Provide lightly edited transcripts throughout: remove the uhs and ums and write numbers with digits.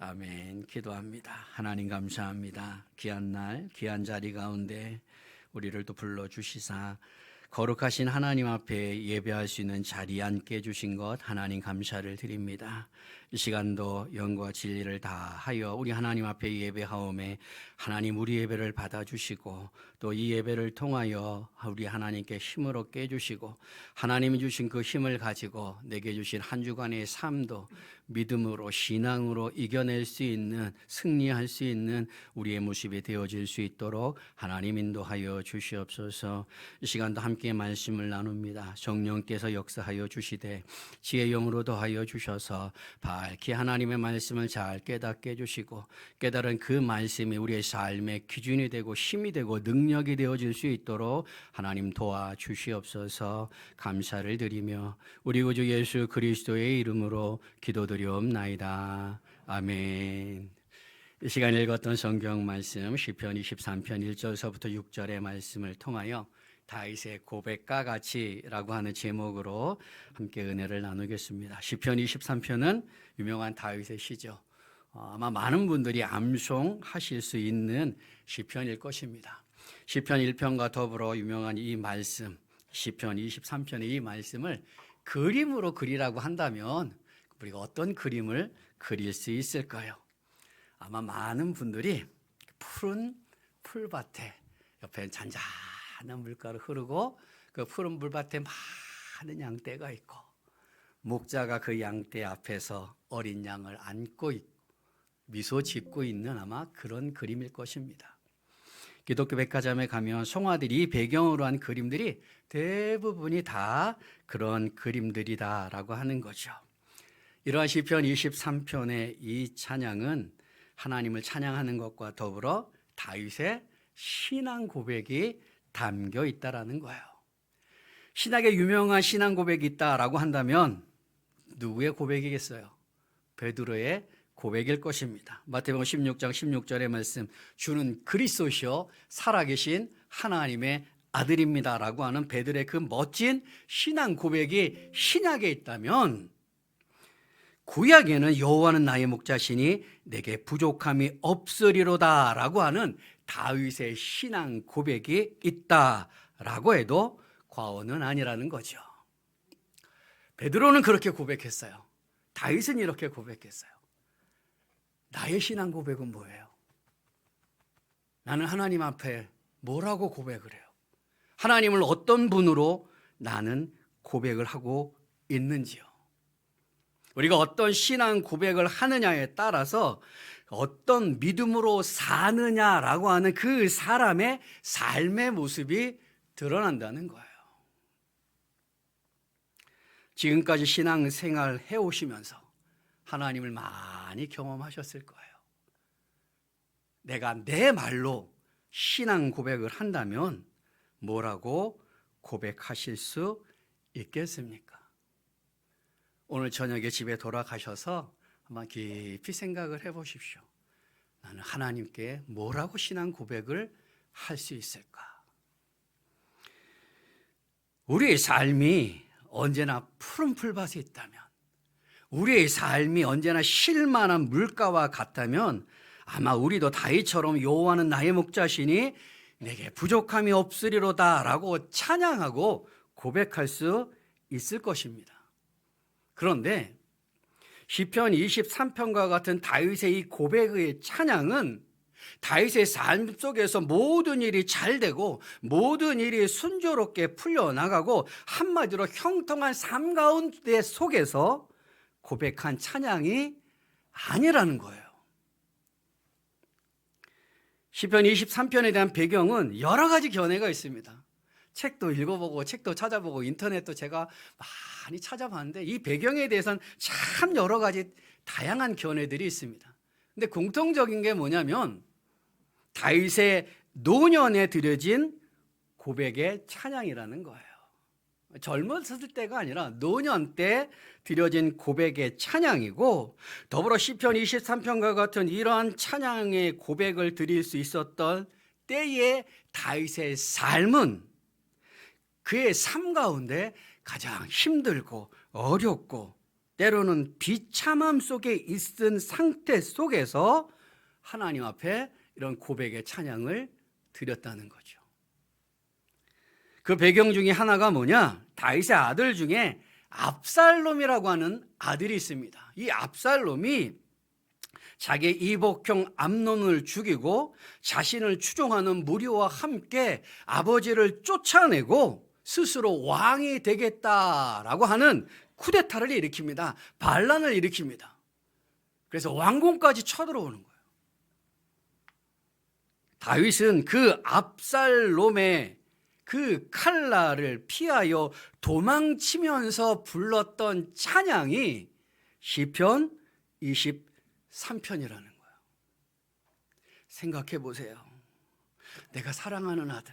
아멘. 기도합니다. 하나님 감사합니다. 귀한 날, 귀한 자리 가운데 우리를 또 불러주시사 거룩하신 하나님 앞에 예배할 수 있는 자리에 앉게 해주신 것 하나님 감사를 드립니다. 이 시간도 영과 진리를 다하여 우리 하나님 앞에 예배하오매 하나님 우리 예배를 받아주시고 또 이 예배를 통하여 우리 하나님께 힘을 얻게 해주시고 하나님이 주신 그 힘을 가지고 내게 주신 한 주간의 삶도 믿음으로 신앙으로 이겨낼 수 있는 승리할 수 있는 우리의 모습이 되어질 수 있도록 하나님 인도하여 주시옵소서. 이 시간도 함께 말씀을 나눕니다. 성령께서 역사하여 주시되 지혜의 영으로 더하여 주셔서 밝히 하나님의 말씀을 잘 깨닫게 해주시고 깨달은 그 말씀이 우리의 삶의 기준이 되고 힘이 되고 능력이 되어질 수 있도록 하나님 도와주시옵소서. 감사를 드리며 우리 구주 예수 그리스도의 이름으로 기도드리옵나이다. 아멘. 이 시간 읽었던 성경 말씀 시편 23편 1절서부터 6절의 말씀을 통하여 다윗의 고백과 같이라고 하는 제목으로 함께 은혜를 나누겠습니다. 시편 23편은 유명한 다윗의 시죠. 아마 많은 분들이 암송하실 수 있는 시편일 것입니다. 시편 1편과 더불어 유명한 이 말씀, 시편 23편의 이 말씀을 그림으로 그리라고 한다면 우리가 어떤 그림을 그릴 수 있을까요? 아마 많은 분들이 푸른 풀밭에 옆에 잔잔한 물가로 흐르고 그 푸른 물밭에 많은 양떼가 있고 목자가 그 양떼 앞에서 어린 양을 안고 있고 미소 짓고 있는 아마 그런 그림일 것입니다. 기독교 백화점에 가면 송아들이 배경으로 한 그림들이 대부분이 다 그런 그림들이다라고 하는 거죠. 이러한 시편 23편의 이 찬양은 하나님을 찬양하는 것과 더불어 다윗의 신앙 고백이 담겨 있다라는 거예요. 신학에 유명한 신앙 고백이 있다라고 한다면 누구의 고백이겠어요? 베드로의 고백일 것입니다. 마태복음 16장 16절의 말씀, 주는 그리스도시요 살아계신 하나님의 아들입니다라고 하는 베드로의 그 멋진 신앙 고백이 신약에 있다면 구약에는 여호와는 나의 목자시니 내게 부족함이 없으리로다라고 하는 다윗의 신앙 고백이 있다라고 해도 과언은 아니라는 거죠. 베드로는 그렇게 고백했어요. 다윗은 이렇게 고백했어요. 나의 신앙 고백은 뭐예요? 나는 하나님 앞에 뭐라고 고백을 해요? 하나님을 어떤 분으로 나는 고백을 하고 있는지요? 우리가 어떤 신앙 고백을 하느냐에 따라서 어떤 믿음으로 사느냐라고 하는 그 사람의 삶의 모습이 드러난다는 거예요. 지금까지 신앙생활 해오시면서 하나님을 많이 경험하셨을 거예요. 내가 내 말로 신앙 고백을 한다면 뭐라고 고백하실 수 있겠습니까? 오늘 저녁에 집에 돌아가셔서 한번 깊이 생각을 해보십시오. 나는 하나님께 뭐라고 신앙 고백을 할 수 있을까? 우리의 삶이 언제나 푸른 풀밭에 있다면, 우리의 삶이 언제나 쉴만한 물가와 같다면 아마 우리도 다윗처럼 여호와는 나의 목자시니 내게 부족함이 없으리로다라고 찬양하고 고백할 수 있을 것입니다. 그런데 시편 23편과 같은 다윗의 이 고백의 찬양은 다윗의 삶 속에서 모든 일이 잘 되고 모든 일이 순조롭게 풀려나가고 한마디로 형통한 삶 가운데 속에서 고백한 찬양이 아니라는 거예요. 시편 23편에 대한 배경은 여러 가지 견해가 있습니다. 책도 읽어보고 책도 찾아보고 인터넷도 제가 많이 찾아봤는데 이 배경에 대해서는 참 여러 가지 다양한 견해들이 있습니다. 근데 공통적인 게 뭐냐면 다윗의 노년에 드려진 고백의 찬양이라는 거예요. 젊었을 때가 아니라 노년 때 드려진 고백의 찬양이고 더불어 시편 23편과 같은 이러한 찬양의 고백을 드릴 수 있었던 때의 다윗의 삶은 그의 삶 가운데 가장 힘들고 어렵고 때로는 비참함 속에 있은 상태 속에서 하나님 앞에 이런 고백의 찬양을 드렸다는 거죠. 그 배경 중에 하나가 뭐냐? 다윗의 아들 중에 압살롬이라고 하는 아들이 있습니다. 이 압살롬이 자기 이복형 암논을 죽이고 자신을 추종하는 무리와 함께 아버지를 쫓아내고 스스로 왕이 되겠다라고 하는 쿠데타를 일으킵니다. 반란을 일으킵니다. 그래서 왕궁까지 쳐들어오는 거예요. 다윗은 그 압살롬의 그 칼날을 피하여 도망치면서 불렀던 찬양이 시편 23편이라는 거예요. 생각해 보세요. 내가 사랑하는 아들,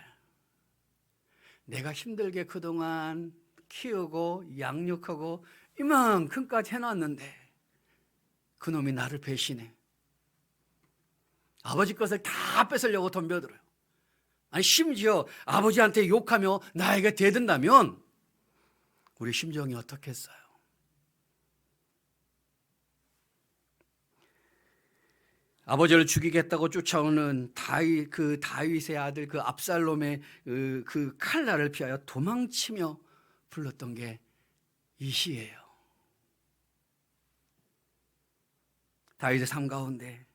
내가 힘들게 그동안 키우고 양육하고 이만큼까지 해놨는데 그놈이 나를 배신해. 아버지 것을 다 뺏으려고 덤벼들어요. 아니 심지어 아버지한테 욕하며 나에게 대든다면 우리 심정이 어떻겠어요? 아버지를 죽이겠다고 쫓아오는 다윗의 아들 그 압살롬의 그 칼날을 피하여 도망치며 불렀던 게 이 시예요. 다윗의 삶 가운데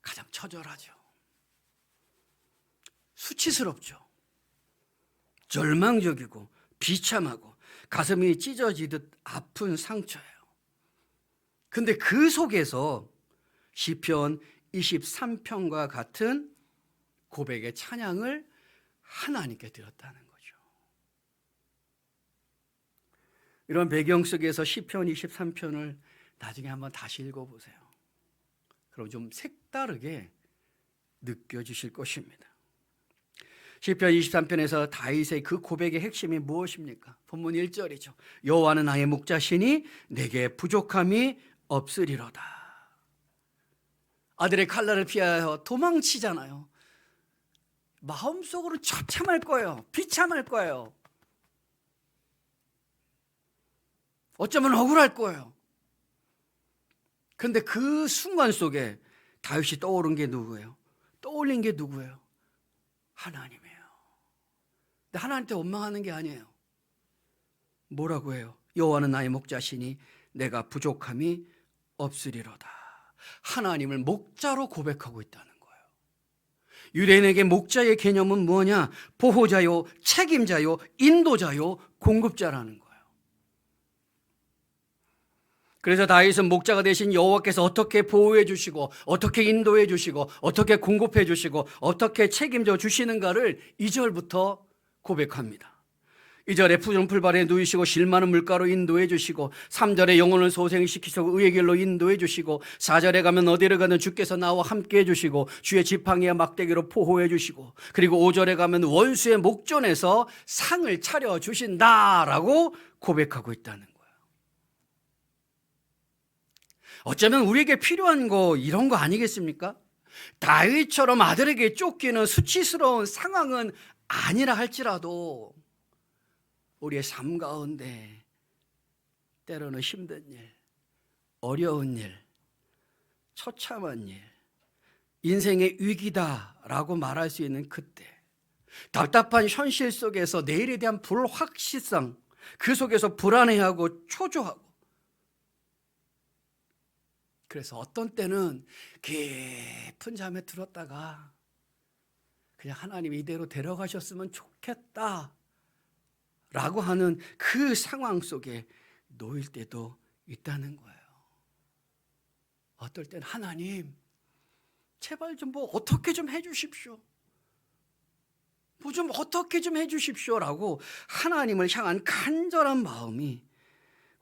가장 처절하죠. 수치스럽죠. 절망적이고 비참하고 가슴이 찢어지듯 아픈 상처예요. 근데 그 속에서 시편 23편과 같은 고백의 찬양을 하나님께 드렸다는 거죠. 이런 배경 속에서 시편 23편을 나중에 한번 다시 읽어보세요. 그럼 좀 색다르게 느껴지실 것입니다. 시편 23편에서 다윗의 그 고백의 핵심이 무엇입니까? 본문 1절이죠. 여호와는 나의 목자시니 내게 부족함이 없으리로다. 아들의 칼날을 피하여 도망치잖아요. 마음속으로 처참할 거예요. 비참할 거예요. 어쩌면 억울할 거예요. 그런데 그 순간 속에 다윗이 떠오른 게 누구예요? 떠올린 게 누구예요? 하나님이에요. 근데 하나님한테 원망하는 게 아니에요. 뭐라고 해요? 여호와는 나의 목자시니 내가 부족함이 없으리로다. 하나님을 목자로 고백하고 있다는 거예요. 유대인에게 목자의 개념은 뭐냐? 보호자요, 책임자요, 인도자요, 공급자라는 거예요. 그래서 다윗은 목자가 되신 여호와께서 어떻게 보호해 주시고 어떻게 인도해 주시고 어떻게 공급해 주시고 어떻게 책임져 주시는가를 2절부터 고백합니다. 2절에 푸른 풀밭에 누이시고 실 많은 물가로 인도해 주시고 3절에 영혼을 소생시키시고 의의 길로 인도해 주시고 4절에 가면 어디를 가든 주께서 나와 함께 해 주시고 주의 지팡이와 막대기로 보호해 주시고 그리고 5절에 가면 원수의 목전에서 상을 차려 주신다라고 고백하고 있다는 거예요. 어쩌면 우리에게 필요한 거 이런 거 아니겠습니까? 다윗처럼 아들에게 쫓기는 수치스러운 상황은 아니라 할지라도 우리의 삶 가운데 때로는 힘든 일, 어려운 일, 처참한 일, 인생의 위기다라고 말할 수 있는 그때 답답한 현실 속에서 내일에 대한 불확실성, 그 속에서 불안해하고 초조하고 그래서 어떤 때는 깊은 잠에 들었다가 그냥 하나님 이대로 데려가셨으면 좋겠다 라고 하는 그 상황 속에 놓일 때도 있다는 거예요. 어떨 때는 하나님 제발 좀 뭐 어떻게 좀 해주십시오. 뭐 좀 어떻게 좀 해주십시오 라고 하나님을 향한 간절한 마음이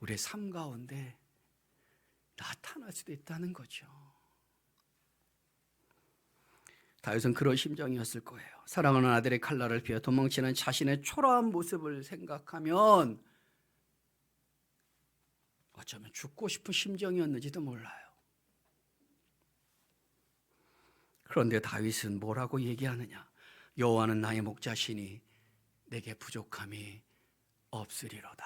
우리의 삶 가운데 나타날 수도 있다는 거죠. 다윗은 그런 심정이었을 거예요. 사랑하는 아들의 칼날을 피해 도망치는 자신의 초라한 모습을 생각하면 어쩌면 죽고 싶은 심정이었는지도 몰라요. 그런데 다윗은 뭐라고 얘기하느냐? 여호와는 나의 목자시니 내게 부족함이 없으리로다.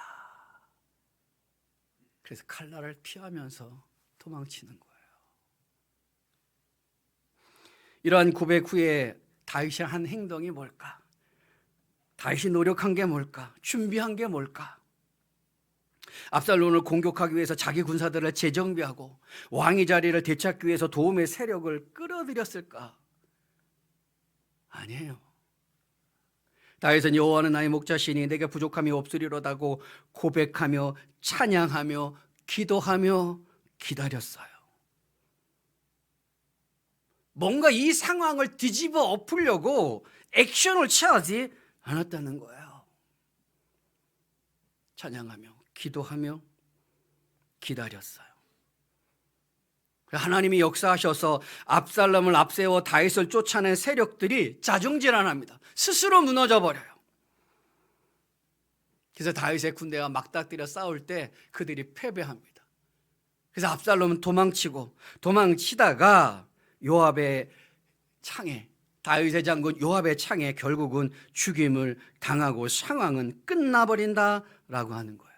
그래서 칼날을 피하면서 도망치는 거예요. 이러한 고백 후에 다윗이 한 행동이 뭘까? 다윗이 노력한 게 뭘까? 준비한 게 뭘까? 압살롬을 공격하기 위해서 자기 군사들을 재정비하고 왕의 자리를 되찾기 위해서 도움의 세력을 끌어들였을까? 아니에요. 다윗은 여호와는 나의 목자시니 내게 부족함이 없으리로다고 고백하며 찬양하며 기도하며 기다렸어요. 뭔가 이 상황을 뒤집어 엎으려고 액션을 취하지 않았다는 거예요. 찬양하며 기도하며 기다렸어요. 하나님이 역사하셔서 압살롬을 앞세워 다윗을 쫓아낸 세력들이 자중질환합니다. 스스로 무너져 버려요. 그래서 다윗의 군대가 막닥뜨려 싸울 때 그들이 패배합니다. 그래서 압살롬은 도망치다가 요압의 창에, 다윗의 장군 요압의 창에 결국은 죽임을 당하고 상황은 끝나버린다라고 하는 거예요.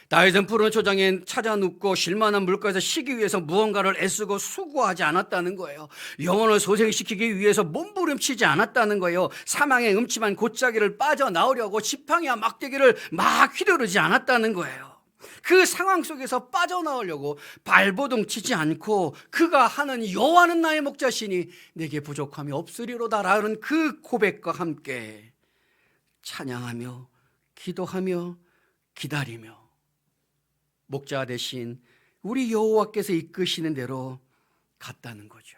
다윗은 푸른 초장에 찾아 눕고 쉴만한 물가에서 쉬기 위해서 무언가를 애쓰고 수고하지 않았다는 거예요. 영혼을 소생시키기 위해서 몸부림치지 않았다는 거예요. 사망의 음침한 골짜기를 빠져나오려고 지팡이와 막대기를 막 휘두르지 않았다는 거예요. 그 상황 속에서 빠져나오려고 발버둥 치지 않고 그가 하는 여호와는 나의 목자시니 내게 부족함이 없으리로다라는 그 고백과 함께 찬양하며 기도하며 기다리며 목자 대신 우리 여호와께서 이끄시는 대로 갔다는 거죠.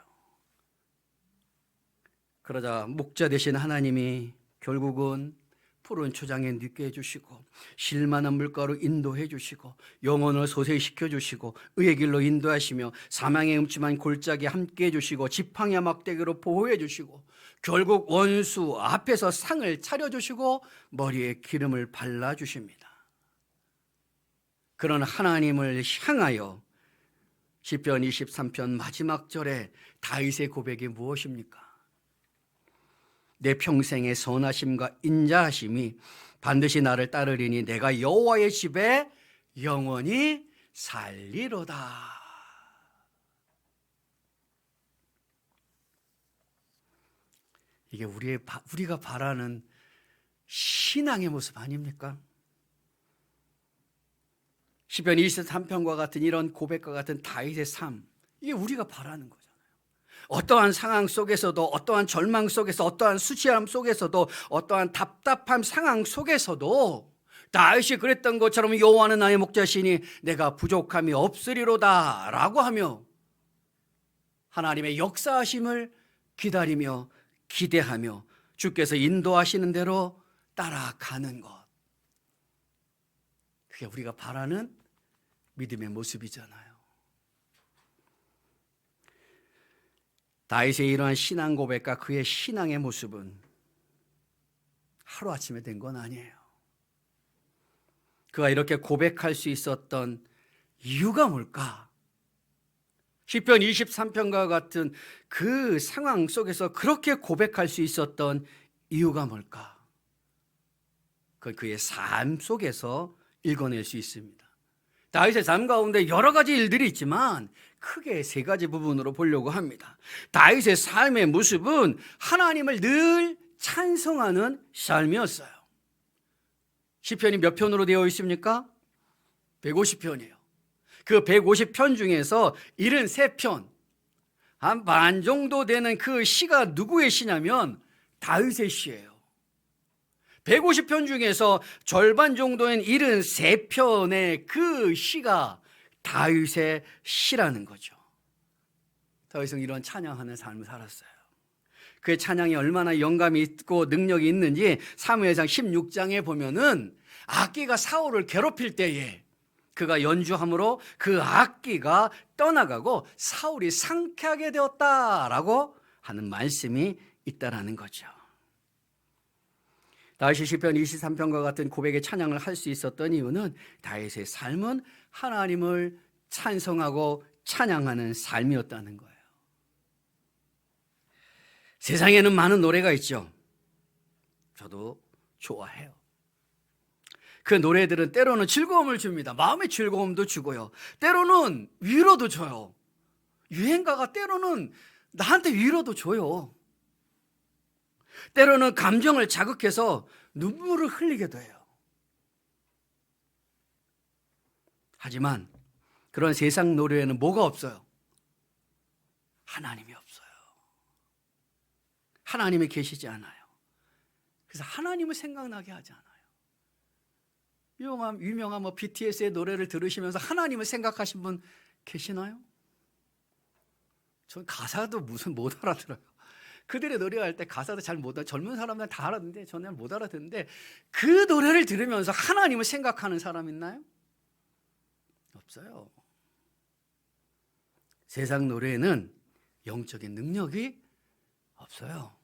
그러자 목자 대신 하나님이 결국은 푸른 초장에 눕게 해주시고 쉴만한 물가로 인도해 주시고 영혼을 소생시켜 주시고 의의 길로 인도하시며 사망의 음침한 골짜기에 함께 해주시고 지팡이와 막대기로 보호해 주시고 결국 원수 앞에서 상을 차려주시고 머리에 기름을 발라주십니다. 그런 하나님을 향하여 시편 23편 마지막 절에 다윗의 고백이 무엇입니까? 내 평생의 선하심과 인자하심이 반드시 나를 따르리니 내가 여호와의 집에 영원히 살리로다. 이게 우리가 바라는 신앙의 모습 아닙니까? 시편 23편과 같은 이런 고백과 같은 다윗의 삶, 이게 우리가 바라는 거잖아요. 어떠한 상황 속에서도, 어떠한 절망 속에서, 어떠한 수치함 속에서도, 어떠한 답답한 상황 속에서도 다윗이 그랬던 것처럼 여호와는 나의 목자시니 내가 부족함이 없으리로다 라고 하며 하나님의 역사하심을 기다리며 기대하며 주께서 인도하시는 대로 따라가는 것, 그게 우리가 바라는 믿음의 모습이잖아요. 다윗의 이러한 신앙 고백과 그의 신앙의 모습은 하루아침에 된 건 아니에요. 그가 이렇게 고백할 수 있었던 이유가 뭘까? 시편 23편과 같은 그 상황 속에서 그렇게 고백할 수 있었던 이유가 뭘까? 그건 그의 삶 속에서 읽어낼 수 있습니다. 다윗의 삶 가운데 여러 가지 일들이 있지만 크게 세 가지 부분으로 보려고 합니다. 다윗의 삶의 모습은 하나님을 늘 찬송하는 삶이었어요. 시편이 몇 편으로 되어 있습니까? 150편이에요. 그 150편 중에서 73편, 한 반 정도 되는 그 시가 누구의 시냐면 다윗의 시예요. 150편 중에서 절반 정도인 73편의 그 시가 다윗의 시라는 거죠. 다윗은 이런 찬양하는 삶을 살았어요. 그의 찬양이 얼마나 영감이 있고 능력이 있는지 사무엘상 16장에 보면은 악기가 사울을 괴롭힐 때에 그가 연주함으로 그 악기가 떠나가고 사울이 상쾌하게 되었다라고 하는 말씀이 있다라는 거죠. 다윗이 시편 23편과 같은 고백의 찬양을 할 수 있었던 이유는 다윗의 삶은 하나님을 찬송하고 찬양하는 삶이었다는 거예요. 세상에는 많은 노래가 있죠. 저도 좋아해요. 그 노래들은 때로는 즐거움을 줍니다. 마음의 즐거움도 주고요. 때로는 위로도 줘요. 유행가가 때로는 나한테 위로도 줘요. 때로는 감정을 자극해서 눈물을 흘리게도 해요. 하지만 그런 세상 노래에는 뭐가 없어요? 하나님이 없어요. 하나님이 계시지 않아요. 그래서 하나님을 생각나게 하지 않아요. 유명한 BTS의 노래를 들으시면서 하나님을 생각하신 분 계시나요? 전 가사도 무슨 못 알아들어요. 그들의 노래할 때 가사도 잘 못 알아. 젊은 사람들은 다 알았는데 저는 못 알아듣는데 그 노래를 들으면서 하나님을 생각하는 사람 있나요? 없어요. 세상 노래에는 영적인 능력이 없어요.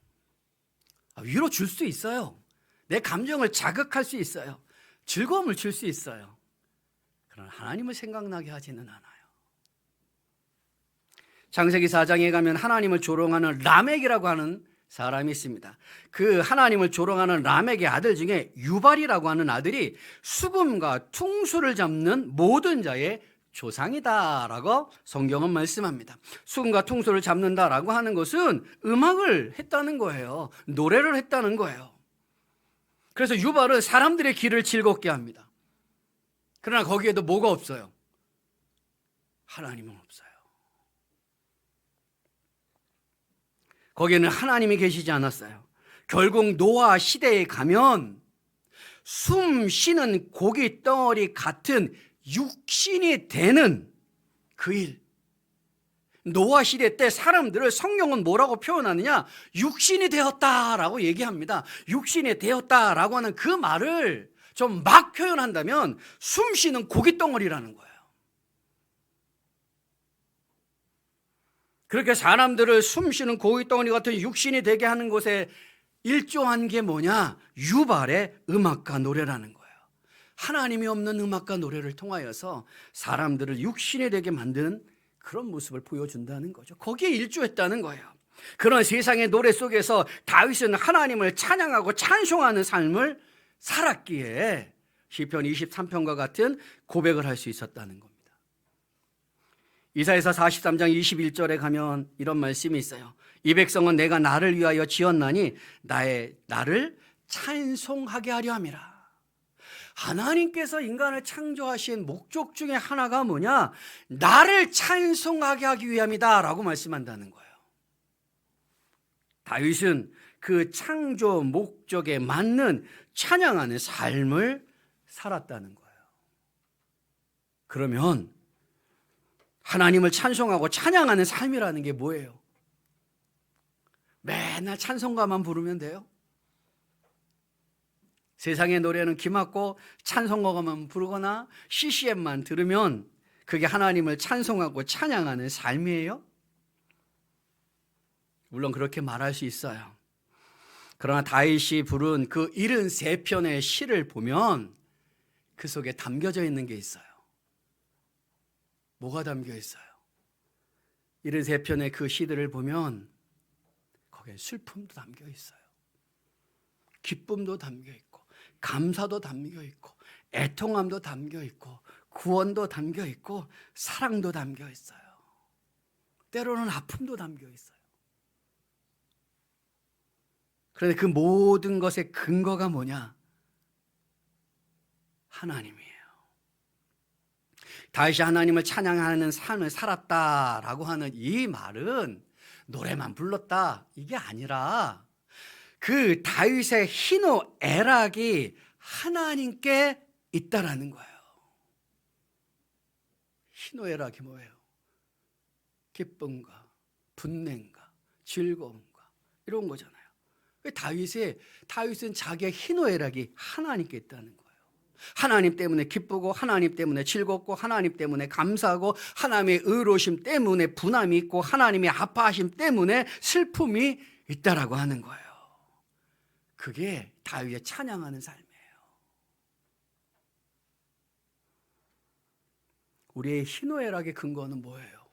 위로 줄 수 있어요. 내 감정을 자극할 수 있어요. 즐거움을 줄 수 있어요. 그러나 하나님을 생각나게 하지는 않아요. 창세기 4장에 가면 하나님을 조롱하는 라멕이라고 하는 사람이 있습니다. 그 하나님을 조롱하는 라멕의 아들 중에 유발이라고 하는 아들이 수금과 퉁수를 잡는 모든 자의 조상이다라고 성경은 말씀합니다. 수금과 퉁수를 잡는다라고 하는 것은 음악을 했다는 거예요. 노래를 했다는 거예요. 그래서 유발은 사람들의 길을 즐겁게 합니다. 그러나 거기에도 뭐가 없어요? 하나님은 없어요. 거기에는 하나님이 계시지 않았어요. 결국 노아 시대에 가면 숨 쉬는 고기 덩어리 같은 육신이 되는 그 일. 노아 시대 때 사람들을 성경은 뭐라고 표현하느냐? 육신이 되었다라고 얘기합니다. 육신이 되었다라고 하는 그 말을 좀 막 표현한다면 숨 쉬는 고기 덩어리라는 거예요. 그렇게 사람들을 숨 쉬는 고기 덩어리 같은 육신이 되게 하는 곳에 일조한 게 뭐냐? 유발의 음악과 노래라는 거예요. 하나님이 없는 음악과 노래를 통하여서 사람들을 육신이 되게 만드는 그런 모습을 보여준다는 거죠. 거기에 일조했다는 거예요. 그런 세상의 노래 속에서 다윗은 하나님을 찬양하고 찬송하는 삶을 살았기에 시편 23편과 같은 고백을 할 수 있었다는 겁니다. 이사야서 43장 21절에 가면 이런 말씀이 있어요. 이 백성은 내가 나를 위하여 지었나니 나를 찬송하게 하려 함이라. 하나님께서 인간을 창조하신 목적 중에 하나가 뭐냐? 나를 찬송하게 하기 위함이다 라고 말씀한다는 거예요. 다윗은 그 창조 목적에 맞는 찬양하는 삶을 살았다는 거예요. 그러면 하나님을 찬송하고 찬양하는 삶이라는 게 뭐예요? 맨날 찬송가만 부르면 돼요? 세상의 노래는 귀맞고 찬송가만 부르거나 CCM만 들으면 그게 하나님을 찬송하고 찬양하는 삶이에요? 물론 그렇게 말할 수 있어요. 그러나 다윗이 부른 그 73편의 시를 보면 그 속에 담겨져 있는 게 있어요. 뭐가 담겨 있어요? 73편의 그 시들을 보면 거기에 슬픔도 담겨 있어요. 기쁨도 담겨 있고 감사도 담겨 있고 애통함도 담겨 있고 구원도 담겨 있고 사랑도 담겨 있어요. 때로는 아픔도 담겨 있어요. 그런데 그 모든 것의 근거가 뭐냐? 하나님이에요. 다윗이 하나님을 찬양하는 삶을 살았다라고 하는 이 말은 노래만 불렀다 이게 아니라 그 다윗의 희노애락이 하나님께 있다라는 거예요. 희노애락이 뭐예요? 기쁨과 분냄과 즐거움과 이런 거잖아요. 다윗은 자기의 희노애락이 하나님께 있다는 거예요. 하나님 때문에 기쁘고 하나님 때문에 즐겁고 하나님 때문에 감사하고 하나님의 의로우심 때문에 분함이 있고 하나님의 아파하심 때문에 슬픔이 있다라고 하는 거예요. 그게 다윗의 찬양하는 삶이에요. 우리의 희노애락의 근거는 뭐예요?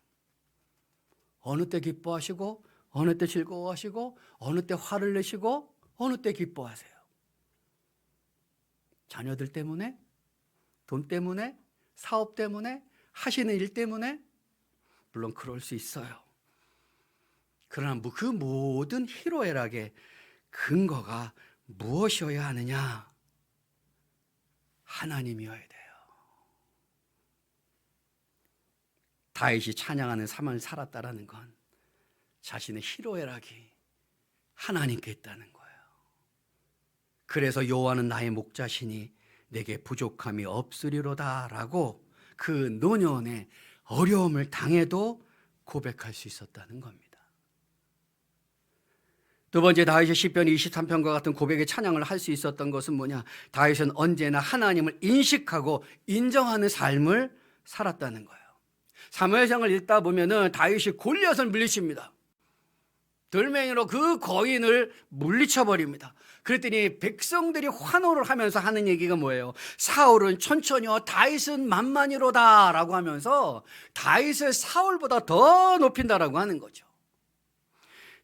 어느 때 기뻐하시고 어느 때 즐거워하시고 어느 때 화를 내시고 어느 때 기뻐하세요? 자녀들 때문에? 돈 때문에? 사업 때문에? 하시는 일 때문에? 물론 그럴 수 있어요. 그러나 그 모든 희로애락의 근거가 무엇이어야 하느냐? 하나님이어야 돼요. 다윗이 찬양하는 삶을 살았다라는 건 자신의 희로애락이 하나님께 있다는 거예요. 그래서 여호와는 나의 목자시니 내게 부족함이 없으리로다라고 그 노년의 어려움을 당해도 고백할 수 있었다는 겁니다. 두 번째, 다윗의 시편 23편과 같은 고백의 찬양을 할 수 있었던 것은 뭐냐? 다윗은 언제나 하나님을 인식하고 인정하는 삶을 살았다는 거예요. 사무엘상을 읽다 보면은 다윗이 골리앗을 물리칩니다. 돌멩이로 그 거인을 물리쳐버립니다. 그랬더니 백성들이 환호를 하면서 하는 얘기가 뭐예요? 사울은 천천히요, 다윗은 만만이로다 라고 하면서 다윗을 사울보다 더 높인다라고 하는 거죠.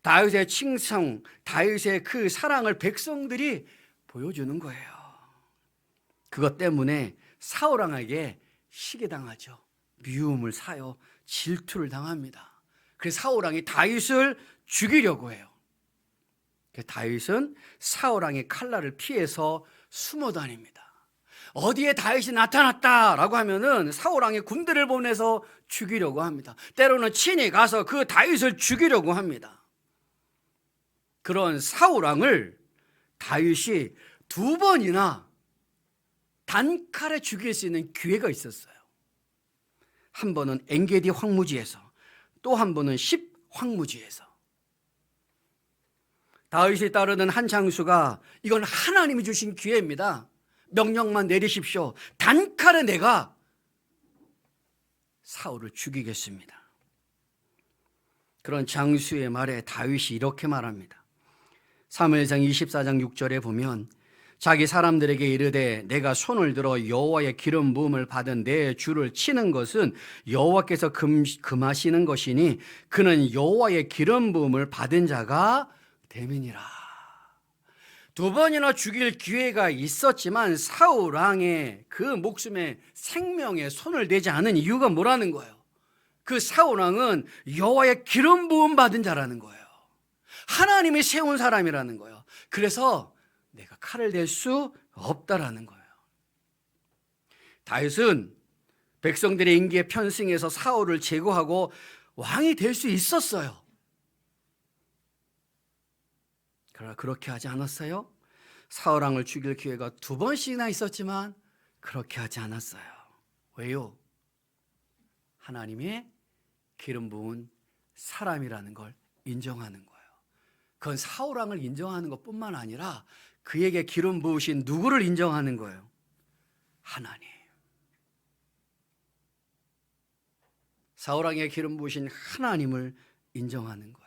다윗의 칭송, 다윗의 그 사랑을 백성들이 보여주는 거예요. 그것 때문에 사울왕에게 시기당하죠. 미움을 사요, 질투를 당합니다. 그래서 사울왕이 다윗을 죽이려고 해요. 다윗은 사울왕의 칼날을 피해서 숨어 다닙니다. 어디에 다윗이 나타났다라고 하면은 사울왕의 군대를 보내서 죽이려고 합니다. 때로는 친히 가서 그 다윗을 죽이려고 합니다. 그런 사울왕을 다윗이 2번이나 단칼에 죽일 수 있는 기회가 있었어요. 한 번은 엔게디 황무지에서, 또 한 번은 10 황무지에서. 다윗이 따르는 한 장수가 이건 하나님이 주신 기회입니다. 명령만 내리십시오. 단칼에 내가 사울을 죽이겠습니다. 그런 장수의 말에 다윗이 이렇게 말합니다. 사무엘상 24장 6절에 보면 자기 사람들에게 이르되 내가 손을 들어 여호와의 기름 부음을 받은 내 주를 치는 것은 여호와께서 금하시는 것이니 그는 여호와의 기름 부음을 받은 자가 됨이니라. 2번이나 죽일 기회가 있었지만 사울 왕의 그 목숨에 생명에 손을 대지 않은 이유가 뭐라는 거예요? 그 사울 왕은 여호와의 기름 부음 받은 자라는 거예요. 하나님이 세운 사람이라는 거예요. 그래서 내가 칼을 댈 수 없다라는 거예요. 다윗은 백성들의 인기에 편승해서 사울을 제거하고 왕이 될 수 있었어요. 그러나 그렇게 하지 않았어요. 사울 왕을 죽일 기회가 2번씩이나 있었지만 그렇게 하지 않았어요. 왜요? 하나님의 기름 부은 사람이라는 걸 인정하는 거예요. 그건 사울 왕을 인정하는 것뿐만 아니라 그에게 기름 부으신 누구를 인정하는 거예요? 하나님. 사울 왕에게 기름 부으신 하나님을 인정하는 거예요.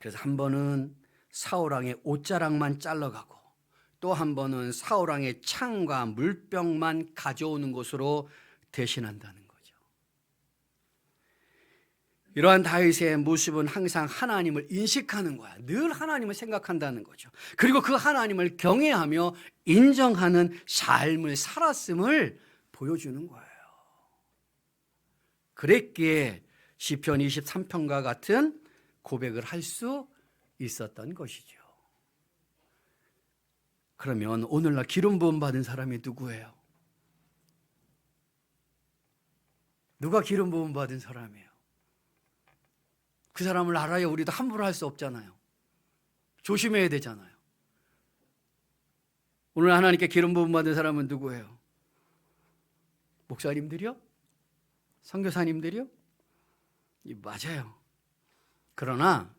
그래서 한 번은 사울 왕의 옷자락만 잘라가고 또 한 번은 사울 왕의 창과 물병만 가져오는 것으로 대신한다는 거죠. 이러한 다윗의 모습은 항상 하나님을 인식하는 거야. 늘 하나님을 생각한다는 거죠. 그리고 그 하나님을 경외하며 인정하는 삶을 살았음을 보여주는 거예요. 그랬기에 시편 23편과 같은 고백을 할 수 있었던 것이죠. 그러면 오늘날 기름 부음 받은 사람이 누구예요? 누가 기름 부음 받은 사람이에요? 그 사람을 알아야 우리도 함부로 할 수 없잖아요. 조심해야 되잖아요. 오늘 하나님께 기름 부음 받은 사람은 누구예요? 목사님들이요? 선교사님들이요? 맞아요. 그러나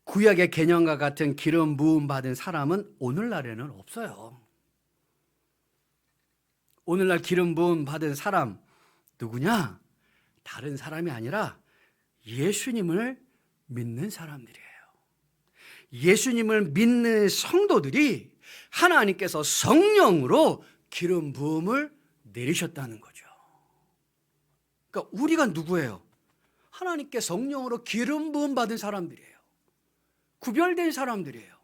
구약의 개념과 같은 기름 부음 받은 사람은 오늘날에는 없어요. 오늘날 기름 부음 받은 사람 누구냐? 다른 사람이 아니라 예수님을 믿는 사람들이에요. 예수님을 믿는 성도들이 하나님께서 성령으로 기름 부음을 내리셨다는 거죠. 그러니까 우리가 누구예요? 하나님께 성령으로 기름 부음 받은 사람들이에요. 구별된 사람들이에요.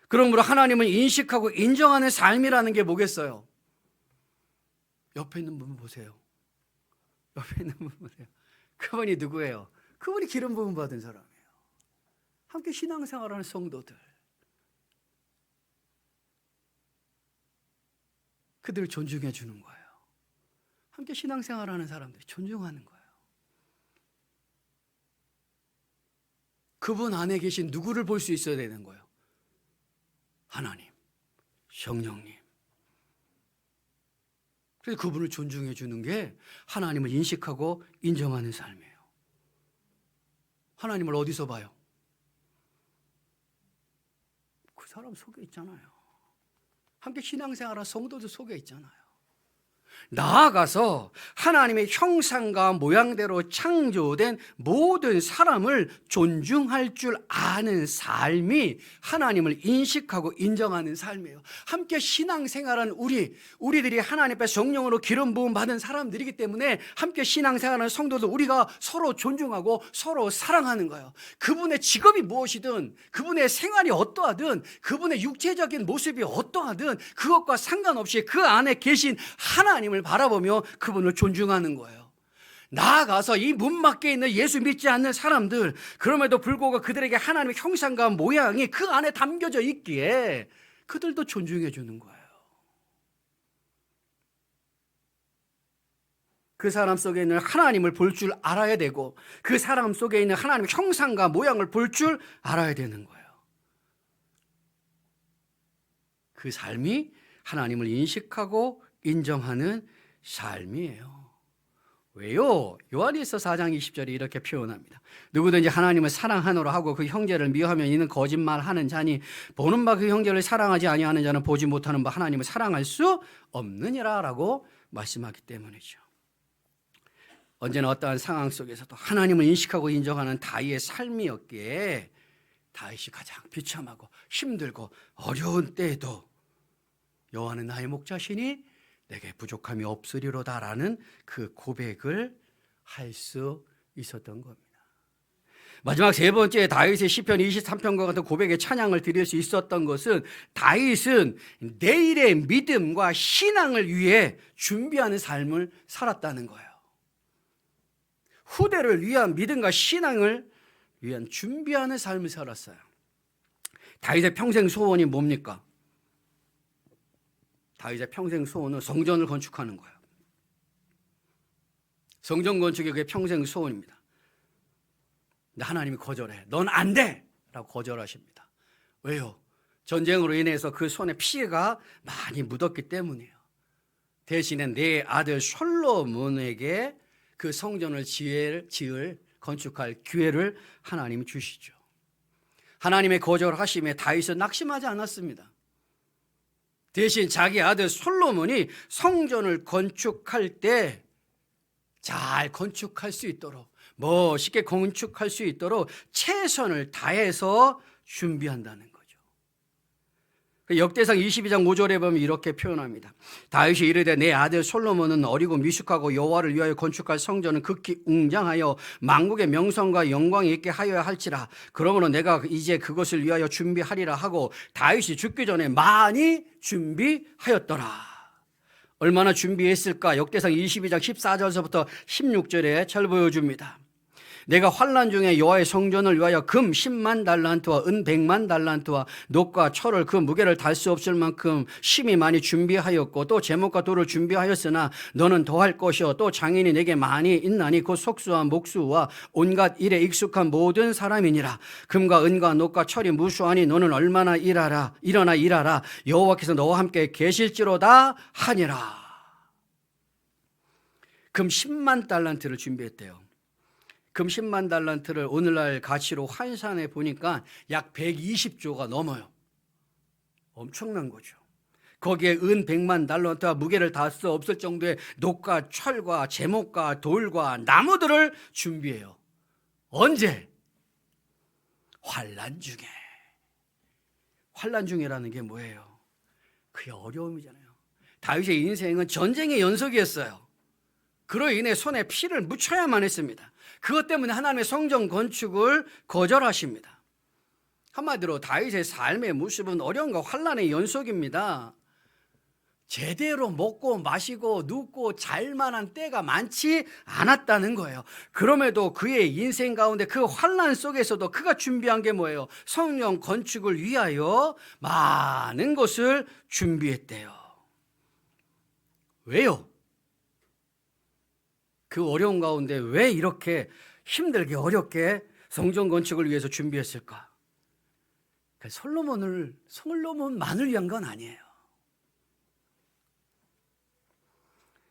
그러므로 하나님을 인식하고 인정하는 삶이라는 게 뭐겠어요? 옆에 있는 분 보세요. 옆에 있는 분 보세요. 그분이 누구예요? 그분이 기름 부음 받은 사람이에요. 함께 신앙생활하는 성도들. 그들을 존중해 주는 거예요. 함께 신앙생활하는 사람들이 존중하는 거예요. 그분 안에 계신 누구를 볼 수 있어야 되는 거예요? 하나님, 성령님. 그래서 그분을 존중해 주는 게 하나님을 인식하고 인정하는 삶이에요. 하나님을 어디서 봐요? 그 사람 속에 있잖아요. 함께 신앙생활한 성도들 속에 있잖아요. 나아가서 하나님의 형상과 모양대로 창조된 모든 사람을 존중할 줄 아는 삶이 하나님을 인식하고 인정하는 삶이에요. 함께 신앙생활한 우리들이 하나님 앞에 성령으로 기름 부음 받은 사람들이기 때문에 함께 신앙생활하는 성도들 우리가 서로 존중하고 서로 사랑하는 거예요. 그분의 직업이 무엇이든 그분의 생활이 어떠하든 그분의 육체적인 모습이 어떠하든 그것과 상관없이 그 안에 계신 하나님을 바라보며 그분을 존중하는 거예요. 나아가서 이 문 밖에 있는 예수 믿지 않는 사람들, 그럼에도 불구하고 그들에게 하나님의 형상과 모양이 그 안에 담겨져 있기에 그들도 존중해 주는 거예요. 그 사람 속에 있는 하나님을 볼 줄 알아야 되고 그 사람 속에 있는 하나님의 형상과 모양을 볼 줄 알아야 되는 거예요. 그 삶이 하나님을 인식하고 인정하는 삶이에요. 왜요? 요한일서 4장 20절에 이렇게 표현합니다. 누구든지 하나님을 사랑하노라 하고 그 형제를 미워하면 이는 거짓말하는 자니 보는 바 그 형제를 사랑하지 아니하는 자는 보지 못하는 바 하나님을 사랑할 수 없느니라 라고 말씀하기 때문이죠. 언제나 어떠한 상황 속에서도 하나님을 인식하고 인정하는 다윗의 삶이었기에 다윗이 가장 비참하고 힘들고 어려운 때에도 여호와는 나의 목자시니 내게 부족함이 없으리로다라는 그 고백을 할 수 있었던 겁니다. 마지막 세 번째 다윗의 시편 23편과 같은 고백의 찬양을 드릴 수 있었던 것은 다윗은 내일의 믿음과 신앙을 위해 준비하는 삶을 살았다는 거예요. 후대를 위한 믿음과 신앙을 위한 준비하는 삶을 살았어요. 다윗의 평생 소원이 뭡니까? 다윗의 평생 소원은 성전을 건축하는 거예요. 성전 건축이 그의 평생 소원입니다. 근데 하나님이 거절해. 넌 안 돼! 라고 거절하십니다. 왜요? 전쟁으로 인해서 그 손에 피해가 많이 묻었기 때문이에요. 대신에 내 아들 솔로몬에게 그 성전을 건축할 기회를 하나님이 주시죠. 하나님의 거절하심에 다윗은 낙심하지 않았습니다. 대신 자기 아들 솔로몬이 성전을 건축할 때 잘 건축할 수 있도록 멋있게 건축할 수 있도록 최선을 다해서 준비한다는 거죠. 역대상 22장 5절에 보면 이렇게 표현합니다. 다윗이 이르되 내 아들 솔로몬은 어리고 미숙하고 여호와를 위하여 건축할 성전은 극히 웅장하여 만국의 명성과 영광이 있게 하여야 할지라. 그러므로 내가 이제 그것을 위하여 준비하리라 하고 다윗이 죽기 전에 많이 준비하였더라. 얼마나 준비했을까? 역대상 22장 14절서부터 16절에 잘 보여줍니다. 내가 환난 중에 여호와의 성전을 위하여 금 10만 달란트와 은 100만 달란트와 녹과 철을 그 무게를 달 수 없을 만큼 심히 많이 준비하였고 또 제목과 돌을 준비하였으나 너는 더할 것이요 또 장인이 내게 많이 있나니 곧 속수와 목수와 온갖 일에 익숙한 모든 사람이니라. 금과 은과 녹과 철이 무수하니 너는 얼마나 일어나 일하라. 여호와께서 너와 함께 계실지로다 하니라. 금 10만 달란트를 준비했대요. 금 10만 달란트를 오늘날 가치로 환산해 보니까 약 120조가 넘어요. 엄청난 거죠. 거기에 은 100만 달란트와 무게를 달 수 없을 정도의 녹과 철과 제목과 돌과 나무들을 준비해요. 언제? 환난 중에. 환난 중이라는 게 뭐예요? 그게 어려움이잖아요. 다윗의 인생은 전쟁의 연속이었어요. 그로 인해 손에 피를 묻혀야만 했습니다. 그것 때문에 하나님의 성전 건축을 거절하십니다. 한마디로 다윗의 삶의 모습은 어려움과 환난의 연속입니다. 제대로 먹고 마시고 눕고 잘 만한 때가 많지 않았다는 거예요. 그럼에도 그의 인생 가운데 그 환난 속에서도 그가 준비한 게 뭐예요? 성령 건축을 위하여 많은 것을 준비했대요. 왜요? 그 어려운 가운데 왜 이렇게 힘들게 어렵게 성전 건축을 위해서 준비했을까? 솔로몬만을 위한 건 아니에요.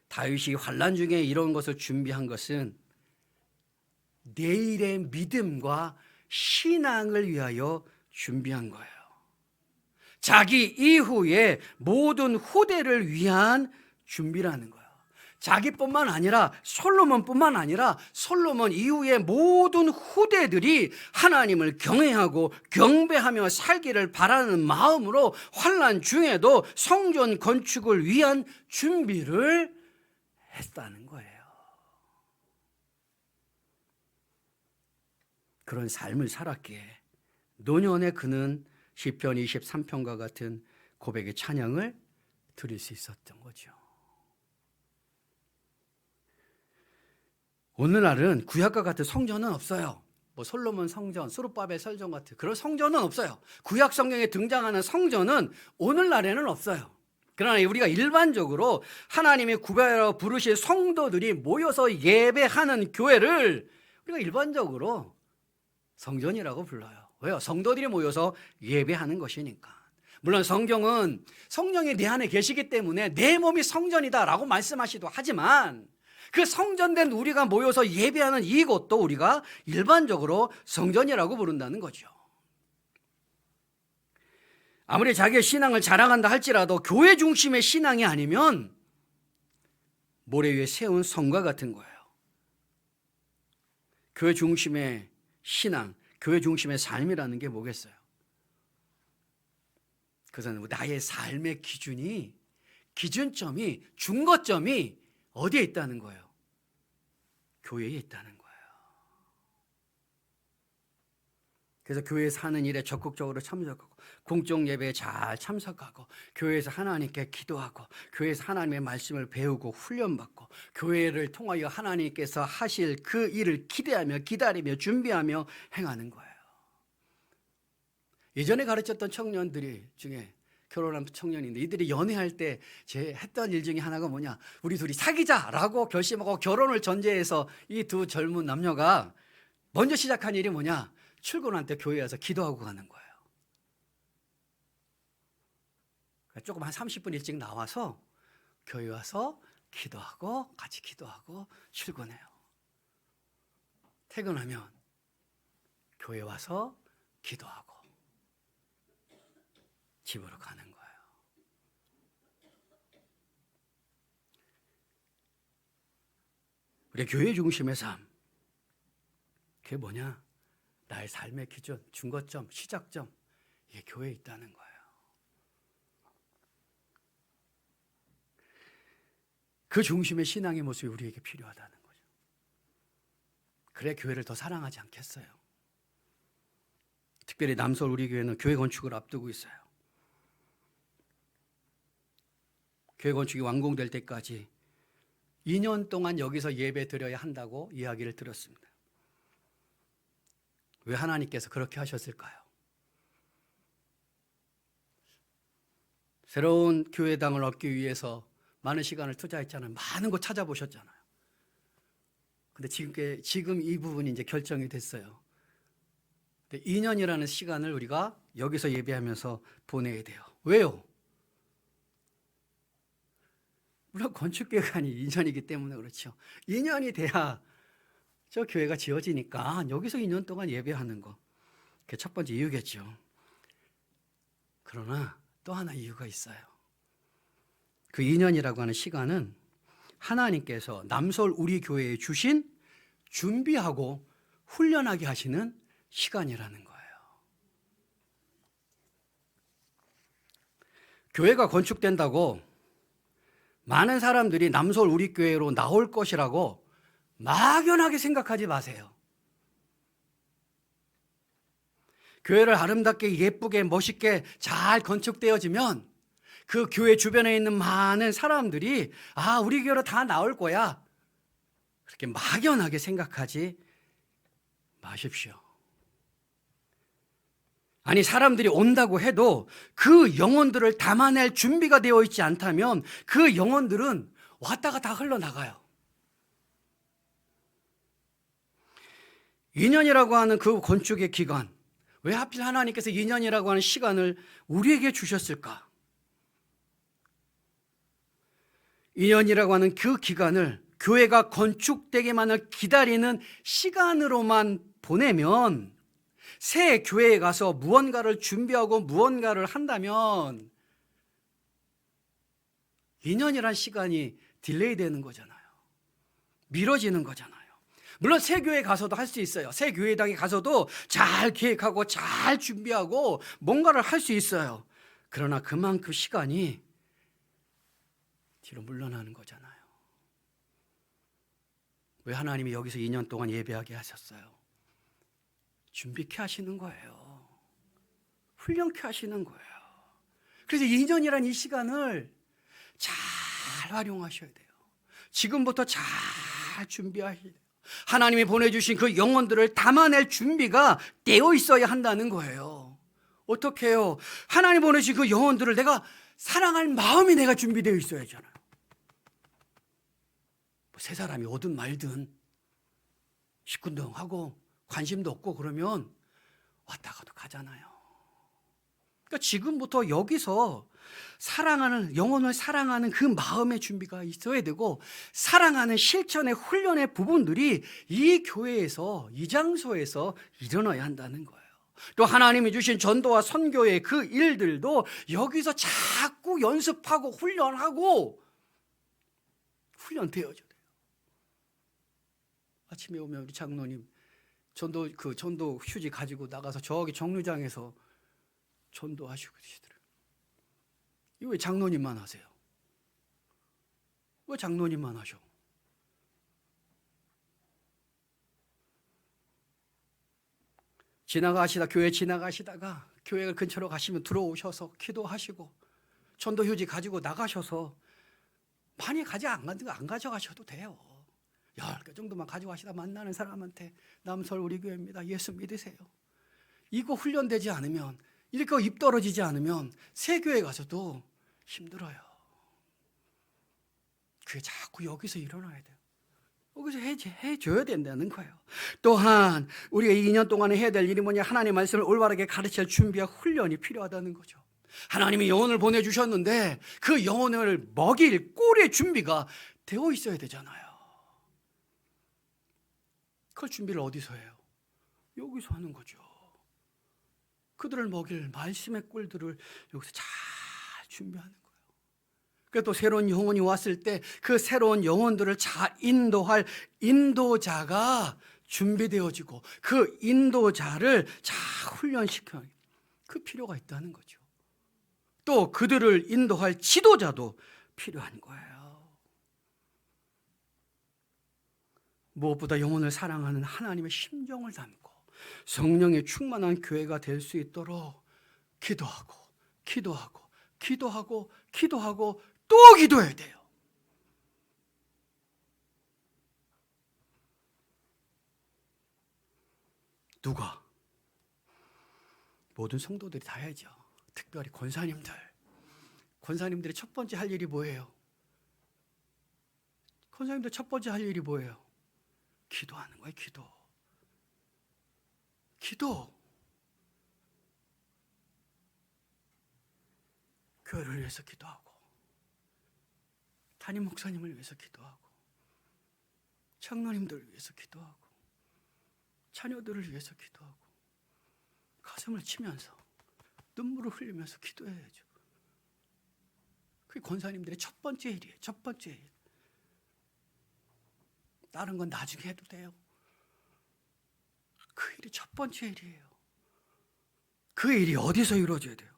다윗이 환난 중에 이런 것을 준비한 것은 내일의 믿음과 신앙을 위하여 준비한 거예요. 자기 이후의 모든 후대를 위한 준비라는 거예요. 자기뿐만 아니라 솔로몬뿐만 아니라 솔로몬 이후의 모든 후대들이 하나님을 경외하고 경배하며 살기를 바라는 마음으로 환난 중에도 성전 건축을 위한 준비를 했다는 거예요. 그런 삶을 살았기에 노년에 그는 시편 23편과 같은 고백의 찬양을 드릴 수 있었던 거죠. 오늘날은 구약과 같은 성전은 없어요. 뭐 솔로몬 성전, 스룹바벨 성전 같은 그런 성전은 없어요. 구약 성경에 등장하는 성전은 오늘날에는 없어요. 그러나 우리가 일반적으로 하나님이 구별하여 부르신 성도들이 모여서 예배하는 교회를 우리가 일반적으로 성전이라고 불러요. 왜요? 성도들이 모여서 예배하는 것이니까. 물론 성경은 성령이 내 안에 계시기 때문에 내 몸이 성전이다라고 말씀하시기도 하지만 그 성전된 우리가 모여서 예배하는 이곳도 우리가 일반적으로 성전이라고 부른다는 거죠. 아무리 자기의 신앙을 자랑한다 할지라도 교회 중심의 신앙이 아니면 모래 위에 세운 성과 같은 거예요. 교회 중심의 신앙, 교회 중심의 삶이라는 게 뭐겠어요? 그것은 나의 삶의 기준점이, 중거점이 어디에 있다는 거예요? 교회에 있다는 거예요. 그래서 교회에서 하는 일에 적극적으로 참석하고 공적 예배에 잘 참석하고 교회에서 하나님께 기도하고 교회에서 하나님의 말씀을 배우고 훈련받고 교회를 통하여 하나님께서 하실 그 일을 기대하며 기다리며 준비하며 행하는 거예요. 예전에 가르쳤던 청년들이 중에 결혼한 청년인데 이들이 연애할 때 제 했던 일 중에 하나가 뭐냐, 우리 둘이 사귀자라고 결심하고 결혼을 전제해서 이 두 젊은 남녀가 먼저 시작한 일이 뭐냐, 출근할 때 교회에 와서 기도하고 가는 거예요. 조금 한 30분 일찍 나와서 교회 와서 기도하고 같이 기도하고 출근해요. 퇴근하면 교회 와서 기도하고 집으로 가는 거예요. 우리 교회 중심의 삶, 그게 뭐냐? 나의 삶의 기준, 중거점, 시작점, 이게 교회에 있다는 거예요. 그 중심의 신앙의 모습이 우리에게 필요하다는 거죠. 그래 교회를 더 사랑하지 않겠어요? 특별히 남서울 우리 교회는 교회 건축을 앞두고 있어요. 교회 건축이 완공될 때까지 2년 동안 여기서 예배 드려야 한다고 이야기를 들었습니다. 왜 하나님께서 그렇게 하셨을까요? 새로운 교회당을 얻기 위해서 많은 시간을 투자했잖아요. 많은 거 찾아보셨잖아요. 근데 지금 이 부분이 이제 결정이 됐어요. 2년이라는 시간을 우리가 여기서 예배하면서 보내야 돼요. 왜요? 물론 건축기간이 2년이기 때문에 그렇죠. 2년이 돼야 저 교회가 지어지니까 여기서 2년 동안 예배하는 거, 그게 첫 번째 이유겠죠. 그러나 또 하나 이유가 있어요. 그 2년이라고 하는 시간은 하나님께서 남서울 우리 교회에 주신 준비하고 훈련하게 하시는 시간이라는 거예요. 교회가 건축된다고 많은 사람들이 남서울 우리 교회로 나올 것이라고 막연하게 생각하지 마세요. 교회를 아름답게 예쁘게 멋있게 잘 건축되어지면 그 교회 주변에 있는 많은 사람들이 우리 교회로 다 나올 거야, 그렇게 막연하게 생각하지 마십시오. 아니, 사람들이 온다고 해도 그 영혼들을 담아낼 준비가 되어 있지 않다면 그 영혼들은 왔다가 다 흘러나가요. 2년이라고 하는 그 건축의 기간, 왜 하필 하나님께서 2년이라고 하는 시간을 우리에게 주셨을까? 2년이라고 하는 그 기간을 교회가 건축되기만을 기다리는 시간으로만 보내면, 새 교회에 가서 무언가를 준비하고 무언가를 한다면 2년이란 시간이 딜레이 되는 거잖아요. 미뤄지는 거잖아요. 물론 새 교회에 가서도 할 수 있어요. 새 교회당에 가서도 잘 계획하고 잘 준비하고 뭔가를 할 수 있어요. 그러나 그만큼 시간이 뒤로 물러나는 거잖아요. 왜 하나님이 여기서 2년 동안 예배하게 하셨어요? 준비케 하시는 거예요. 훈련케 하시는 거예요. 그래서 2년이란 이 시간을 잘 활용하셔야 돼요. 지금부터 잘 준비하셔야 돼요. 하나님이 보내주신 그 영혼들을 담아낼 준비가 되어 있어야 한다는 거예요. 어떻게 해요? 하나님 보내주신 그 영혼들을 내가 사랑할 마음이 내가 준비되어 있어야 하잖아요. 세 사람이 오든 말든 시큰둥하고 관심도 없고 그러면 왔다가도 가잖아요. 그러니까 지금부터 여기서 사랑하는, 영혼을 사랑하는 그 마음의 준비가 있어야 되고, 사랑하는 실천의 훈련의 부분들이 이 교회에서, 이 장소에서 일어나야 한다는 거예요. 또 하나님이 주신 전도와 선교의 그 일들도 여기서 자꾸 연습하고 훈련하고 훈련되어져야 돼요. 아침에 오면 우리 장로님 전도 휴지 가지고 나가서 저기 정류장에서 전도하시고 그러시더라고요. 이거 왜 장로님만 하세요? 왜 장로님만 하셔? 교회 지나가시다가 교회 근처로 가시면 들어오셔서 기도하시고 전도 휴지 가지고 나가셔서 많이 안 가져가셔도 돼요. 10개 정도만 가져가시다 만나는 사람한테 남설 우리 교회입니다, 예수 믿으세요. 이거 훈련되지 않으면, 이렇게 입 떨어지지 않으면 새 교회 가서도 힘들어요. 그게 자꾸 여기서 일어나야 돼요. 여기서 해줘야 된다는 거예요. 또한 우리가 2년 동안에 해야 될 일이 뭐냐? 하나님의 말씀을 올바르게 가르칠 준비와 훈련이 필요하다는 거죠. 하나님이 영혼을 보내주셨는데 그 영혼을 먹일 꼴의 준비가 되어 있어야 되잖아요. 그 준비를 어디서 해요? 여기서 하는 거죠. 그들을 먹일 말씀의 꿀들을 여기서 잘 준비하는 거예요. 그래서 또 새로운 영혼이 왔을 때 그 새로운 영혼들을 잘 인도할 인도자가 준비되어지고 그 인도자를 잘 훈련시켜 그 필요가 있다는 거죠. 또 그들을 인도할 지도자도 필요한 거예요. 무엇보다 영혼을 사랑하는 하나님의 심정을 담고 성령의 충만한 교회가 될 수 있도록 기도하고 또 기도해야 돼요. 누가? 모든 성도들이 다 해야죠. 특별히 권사님들의 첫 번째 할 일이 뭐예요? 권사님들 첫 번째 할 일이 뭐예요? 기도하는 거예요. 기도. 교회를 위해서 기도하고, 담임 목사님을 위해서 기도하고, 장로님들을 위해서 기도하고, 자녀들을 위해서 기도하고, 가슴을 치면서 눈물을 흘리면서 기도해야죠. 그게 권사님들의 첫 번째 일이에요. 첫 번째 일. 다른 건 나중에 해도 돼요. 그 일이 첫 번째 일이에요. 그 일이 어디서 이루어져야 돼요?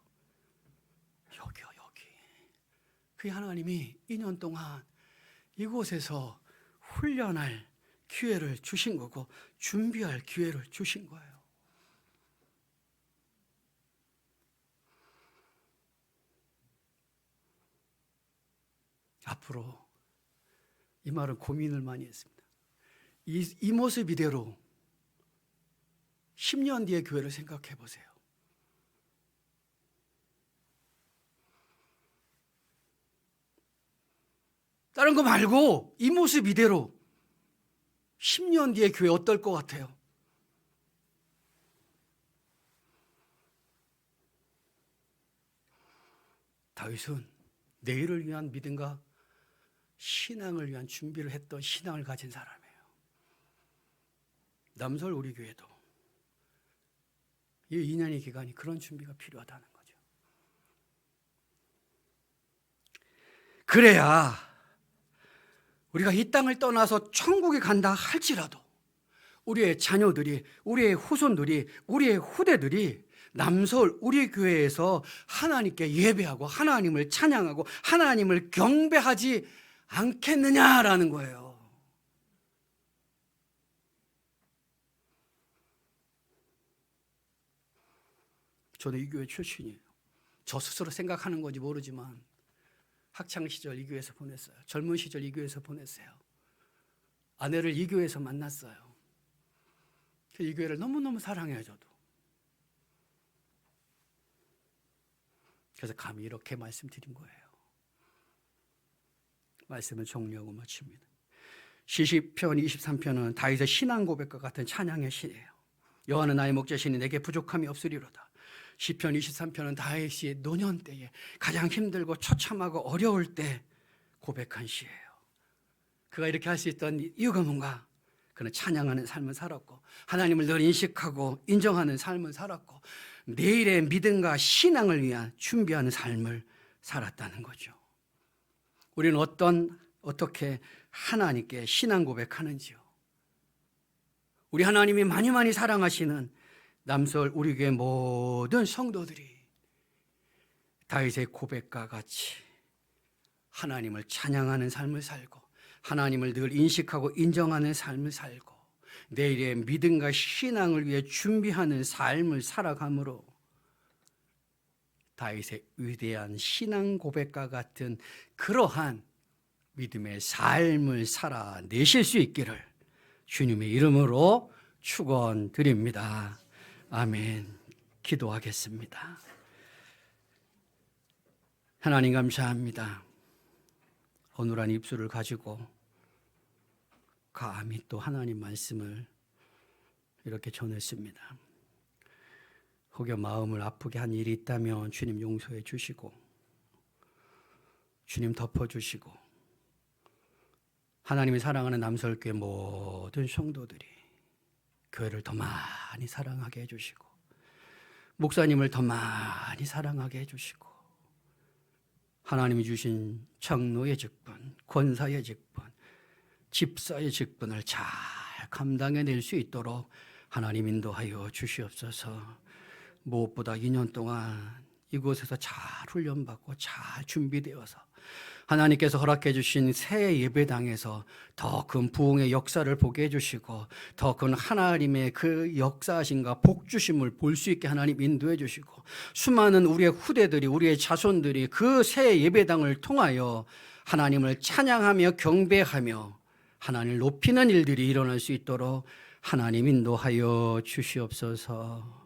여기요, 여기. 그 하나님이 2년 동안 이곳에서 훈련할 기회를 주신 거고 준비할 기회를 주신 거예요. 앞으로 이 말은 고민을 많이 했습니다. 이 모습 이대로 10년 뒤의 교회를 생각해 보세요. 다른 거 말고 이 모습 이대로 10년 뒤의 교회 어떨 것 같아요? 다윗은 내일을 위한 믿음과 신앙을 위한 준비를 했던 신앙을 가진 사람이에요. 남서울 우리 교회도 이 2년의 기간이 그런 준비가 필요하다는 거죠. 그래야 우리가 이 땅을 떠나서 천국에 간다 할지라도 우리의 자녀들이, 우리의 후손들이, 우리의 후대들이 남서울 우리 교회에서 하나님께 예배하고 하나님을 찬양하고 하나님을 경배하지 않겠느냐라는 거예요. 저도 이 교회 출신이에요. 저 스스로 생각하는 건지 모르지만 학창시절 이 교회에서 보냈어요. 젊은 시절 이 교회에서 보냈어요. 아내를 이 교회에서 만났어요. 이 교회를 너무너무 사랑해요, 저도. 그래서 감히 이렇게 말씀드린 거예요. 말씀을 정리하고 마칩니다. 시시편 23편은 다윗의 신앙 고백과 같은 찬양의 시예요. 여호와는 나의 목자시니 내게 부족함이 없으리로다. 시편 23편은 다윗이 노년 때에 가장 힘들고 처참하고 어려울 때 고백한 시예요. 그가 이렇게 할 수 있던 이유가 뭔가? 그는 찬양하는 삶을 살았고 하나님을 늘 인식하고 인정하는 삶을 살았고 내일의 믿음과 신앙을 위한 준비하는 삶을 살았다는 거죠. 우리는 어떻게 하나님께 신앙 고백하는지요? 우리 하나님이 많이 사랑하시는 남서울 우리 교회 모든 성도들이 다윗의 고백과 같이 하나님을 찬양하는 삶을 살고 하나님을 늘 인식하고 인정하는 삶을 살고 내일의 믿음과 신앙을 위해 준비하는 삶을 살아감으로 다윗의 위대한 신앙 고백과 같은 그러한 믿음의 삶을 살아내실 수 있기를 주님의 이름으로 축원드립니다. 아멘. 기도하겠습니다. 하나님 감사합니다. 어눌한 입술을 가지고 감히 또 하나님 말씀을 이렇게 전했습니다. 혹여 마음을 아프게 한 일이 있다면 주님 용서해 주시고 주님 덮어주시고 하나님이 사랑하는 남서울교회 모든 성도들이 교회를 더 많이 사랑하게 해주시고 목사님을 더 많이 사랑하게 해주시고 하나님이 주신 장로의 직분, 권사의 직분, 집사의 직분을 잘 감당해낼 수 있도록 하나님 인도하여 주시옵소서. 무엇보다 2년 동안 이곳에서 잘 훈련받고 잘 준비되어서 하나님께서 허락해 주신 새 예배당에서 더 큰 부흥의 역사를 보게 해주시고 더 큰 하나님의 그 역사하심과 복주심을 볼 수 있게 하나님 인도해 주시고 수많은 우리의 후대들이 우리의 자손들이 그 새 예배당을 통하여 하나님을 찬양하며 경배하며 하나님을 높이는 일들이 일어날 수 있도록 하나님 인도하여 주시옵소서.